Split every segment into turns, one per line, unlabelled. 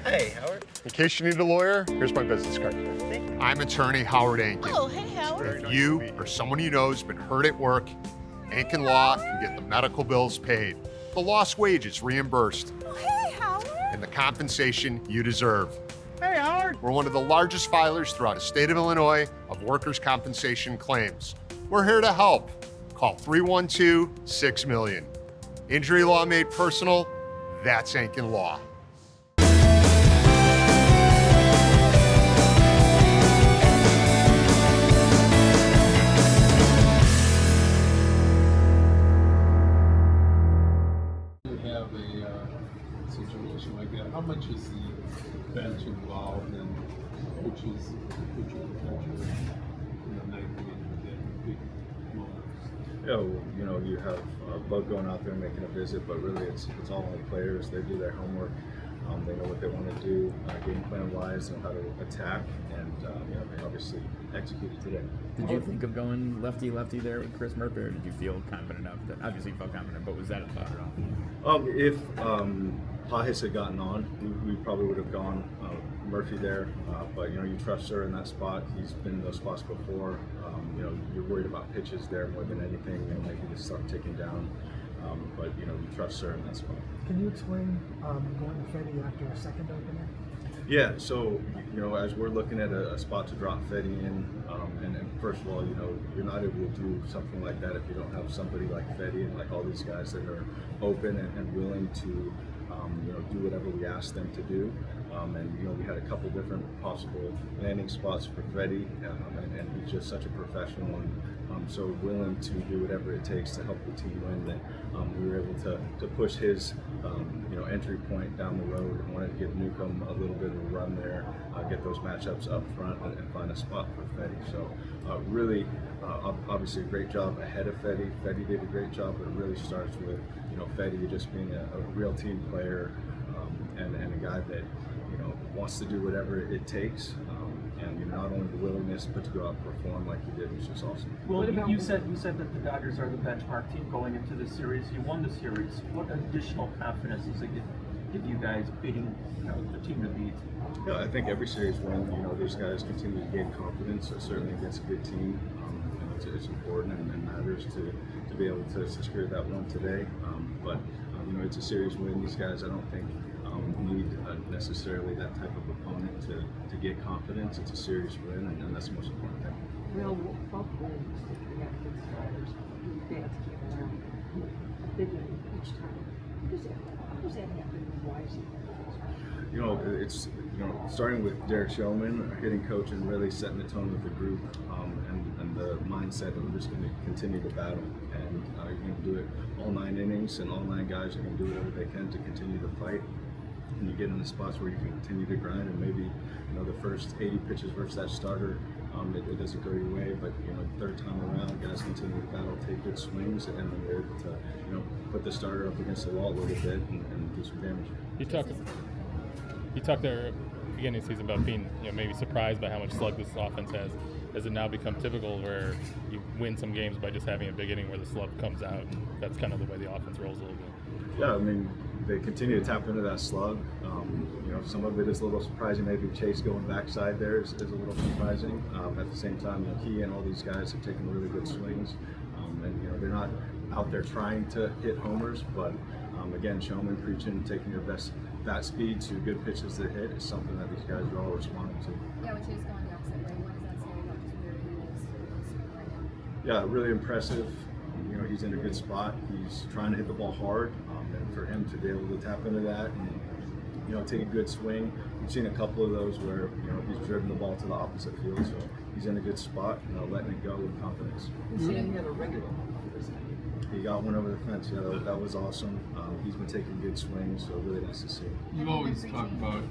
Hey, Howard.
In case you need a lawyer, here's my business card. I'm attorney Howard Ankin.
Oh, hey, Howard.
If you or someone you know has been hurt at work, Ankin Law can get the medical bills paid, the lost wages reimbursed,
Oh, hey, Howard.
and the compensation you deserve.
Hey, Howard.
We're one of the largest filers throughout the state of Illinois of workers' compensation claims. We're here to help. Call 312-6-million. Injury law made personal, that's Ankin Law.
Have a situation like that, how much is the bench involved and which is potentially big moments?
You have Bud going out there and making a visit, but really it's all on the players. They do their homework. They know what they want to do, game plan wise, and how to attack, and they obviously executed today.
Did you think of going lefty there with Chris Murphy, or did you feel confident enough that obviously you felt confident, but was that a thought at all?
If Pahis had gotten on, we probably would have gone Murphy there, but you trust her in that spot. He's been in those spots before. You're worried about pitches there more than anything, maybe just start ticking down. But you trust her in that spot.
Can you explain going to Freddie after a second opener?
Yeah, so as we're looking at a spot to drop Fetty in, and first of all, you're not able to do something like that if you don't have somebody like Fetty and like all these guys that are open and willing to do whatever we ask them to do. And we had a couple different possible landing spots for Fetty, and he's just such a professional and so willing to do whatever it takes to help the team win that we were able to push his entry point down the road and wanted to give Newcomb a little bit of a run there, get those matchups up front and find a spot for Fetty. So really obviously a great job ahead of Fetty. Fetty did a great job, but it really starts with Fetty just being a real team player and a guy that wants to do whatever it takes, and not only the willingness, but to go out and perform like he did, which is awesome.
Well, you said that the Dodgers are the benchmark team going into the series. You won the series. What additional confidence does it give you guys beating the team to beat?
Yeah, I think every series win, these guys continue to gain confidence, certainly against a good team. It's important and matters to be able to secure that one today. But it's a series win. These guys, I don't think, need necessarily that type of opponent to get confidence. It's a serious win, and that's the most important thing.
Well, both wins, we have good starters. Fans came around. A big win each time. How does that happen, and why is it?
It's starting with Derek Showman, our hitting coach, and really setting the tone with the group, and the mindset that we're just going to continue to battle, and you're going to do it all 9 innings, and all 9 guys are going to do whatever they can to continue to fight. And you get in the spots where you can continue to grind, and maybe the first 80 pitches versus that starter, it doesn't go your way, but third time around, guys continue to battle, take good swings, and then they're able to put the starter up against the wall a little bit and do some damage.
You talked there at the beginning of the season about being maybe surprised by how much slug this offense has. Has it now become typical where you win some games by just having a big inning where the slug comes out, and that's kind of the way the offense rolls a little bit?
Yeah, I mean, they continue to tap into that slug. Some of it is a little surprising. Maybe Chase going backside there is a little surprising. At the same time, he and all these guys have taken really good swings, and they're not out there trying to hit homers, but again, Showman preaching, taking your best bat speed to good pitches to hit is something that these guys are all responding to.
Yeah, with Chase going the opposite way, what does that say about just where he is?
Yeah, really impressive. He's in a good spot. He's trying to hit the ball hard, and for him to be able to tap into that and take a good swing. We've seen a couple of those where he's driven the ball to the opposite field, so he's in a good spot, letting it go with confidence.
He had a regular.
He got one over the fence. Yeah, that was awesome. He's been taking good swings, so really nice to see.
You always talk about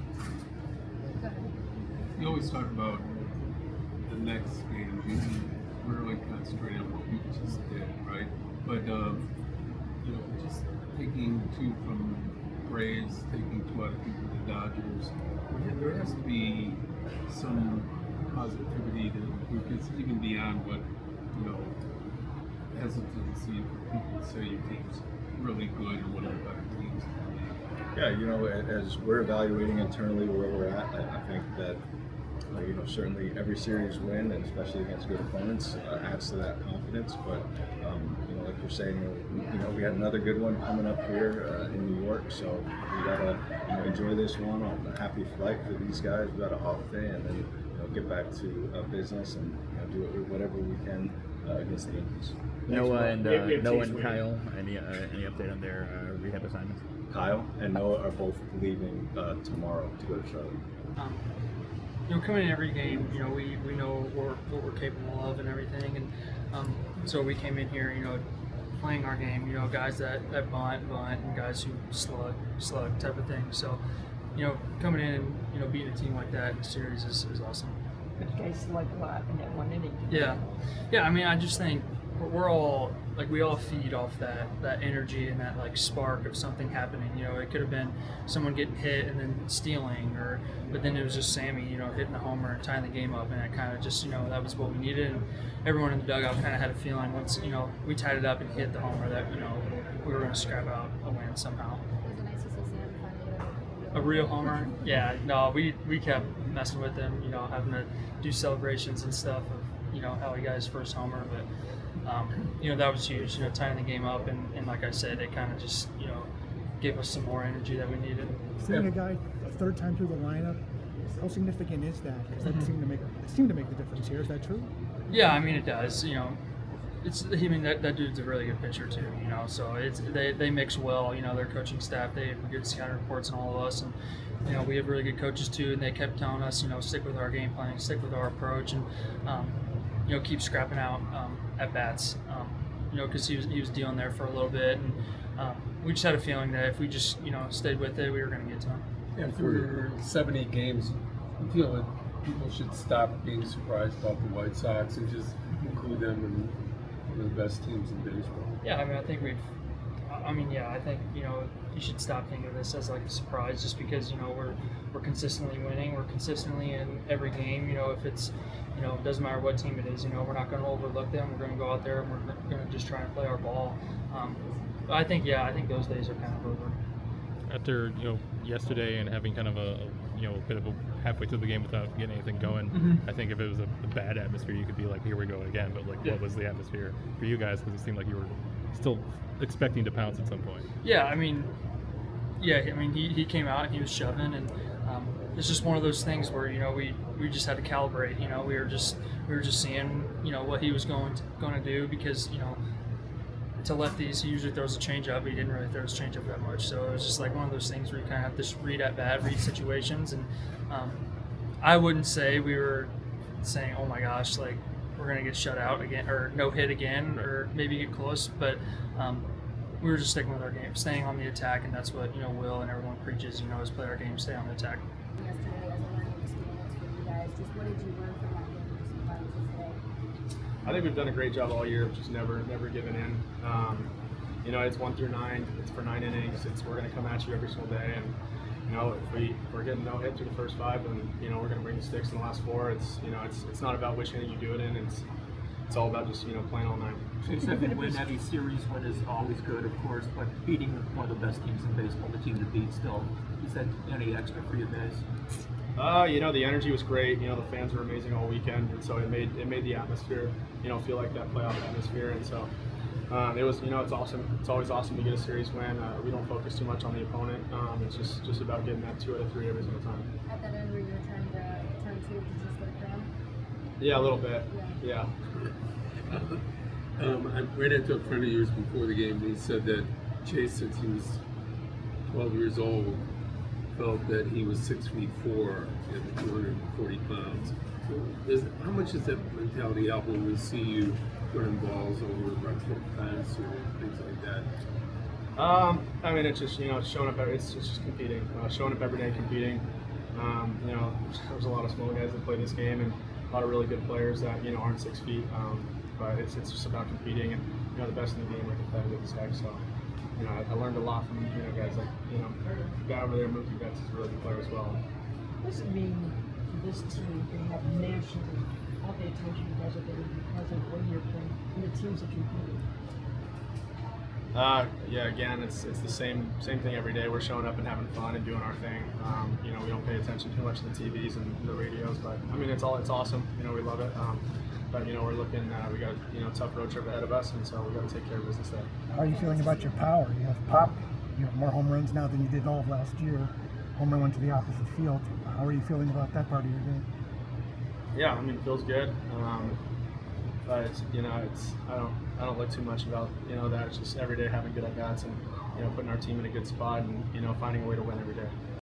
the next game. You really concentrate on what you just did, right? But just taking 2 from Braves, taking 2 out of the Dodgers, there has to be some positivity that gets even beyond what hesitancy for people to say your team's really good or one of the better teams.
Yeah, you know, as we're evaluating internally where we're at, I think that you know, certainly every series win, and especially against good opponents, adds to that confidence. But you know, like you're saying, you know, we had another good one coming up here in New York, so we gotta enjoy this one on a happy flight for these guys. We got an off day, and then get back to business and do whatever we can against the Yankees.
Noah and Kyle, any update on their rehab assignments?
Kyle and Noah are both leaving tomorrow to go to Charlotte.
Coming in every game, we know what we're capable of and everything, and so we came in here, playing our game, guys that bunt, and guys who slug type of thing. So, coming in and beating a team like that in a series is awesome.
But you guys like a lot in that one inning.
Yeah. I mean, I just think we're all we all feed off that energy and that spark of something happening. It could have been someone getting hit and then stealing, but then it was just Sammy, hitting a homer and tying the game up, and it kind of just that was what we needed. And everyone in the dugout kind of had a feeling once we tied it up and hit the homer that we were going to scrap out a win somehow.
Was it nice to see Sam finally
A real homer? Yeah. No, we kept messing with him, having to do celebrations and stuff of how he got his first homer, but. That was huge, tying the game up, and like I said, it kind of just, gave us some more energy that we needed.
Seeing a guy a third time through the lineup, how significant is that? Because that seemed to make the difference here. Is that true?
Yeah, I mean it does. That dude's a really good pitcher too. So they mix well. Their coaching staff, they have good scouting reports on all of us, and we have really good coaches too. And they kept telling us, stick with our game plan, stick with our approach, and keep scrapping out at bats. Because he was dealing there for a little bit, and we just had a feeling that if we just stayed with it, we were going to get to him.
And for 70 games, I feel that people should stop being surprised about the White Sox and just include them in one of the best teams in baseball.
Yeah, I think I think you should stop thinking of this as a surprise, just because we're consistently winning, we're consistently in every game. If it's it doesn't matter what team it is, we're not going to overlook them. We're going to go out there and we're going to just try and play our ball. I think those days are kind of over.
After yesterday and having kind of a bit of a halfway through the game without getting anything going,
Mm-hmm.
I think if it was a bad atmosphere, you could be like, here we go again. But what was the atmosphere for you guys? Because it seemed like you were still expecting to pounce at some point.
Yeah, he came out and he was shoving, and it's just one of those things where we just had to calibrate. We were just seeing what he was going to do, because to lefties he usually throws a changeup, but he didn't really throw his changeup that much. So it was just one of those things where you kind of have to read at bat, read situations, and I wouldn't say we were saying, oh my gosh, we're gonna get shut out again or no hit again, or maybe get close, but we were just sticking with our game, staying on the attack, and that's what Will and everyone preaches. Is play our game, stay on the attack.
yesterday as a learning experience for you guys? Just what did you learn from that game versus Clemson today?
I think we've done a great job all year of just never giving in. It's 1 through 9. It's for 9 innings. We're going to come at you every single day, and if we're getting no hit through the first 5, then we're going to bring the sticks in the last 4. It's not about which inning you do it in. It's all about just playing all night.
It's a win. Every series win is always good, of course, but beating one of the best teams in baseball, the team to beat, still, is that any extra for you guys?
The energy was great. The fans were amazing all weekend, and so it made the atmosphere, feel like that playoff atmosphere. And so it was, it's awesome. It's always awesome to get a series win. We don't focus too much on the opponent. It's just about getting that 2 out of 3 every single time.
At that end, where you were trying to turn 2, did you just get a cramp?
Yeah, a little bit. Yeah.
I ran into a friend of yours before the game, and he said that Chase, since he was 12 years old, felt that he was 6'4" and 240 pounds. So how much does that mentality help when we see you running balls over the right foot fence or things like that?
It's just showing up. It's just competing. Showing up every day, competing. There's a lot of small guys that play this game, and a lot of really good players that aren't 6 feet. But it's just about competing, and the best in the game are competitive as heck. So I learned a lot from guys like the guy over there, Mookie Betts, is a really good player as well.
What does it mean for this team to have nationally all the attention you guys are getting because of what you're playing and the teams that you're playing?
Yeah, again, it's the same thing every day. We're showing up and having fun and doing our thing. You know, we don't pay attention too much to the TVs and the radios, but I mean, it's awesome. You know, we love it. But you know, we're looking. We got a tough road trip ahead of us, and so we got to take care of business there.
How are you feeling about your power? You have pop. You have more home runs now than you did all of last year. Home run went to the opposite field. How are you feeling about that part of your game?
Yeah, I mean, it feels good. But you know, I don't look too much about that. It's just every day having good at bats and putting our team in a good spot and finding a way to win every day.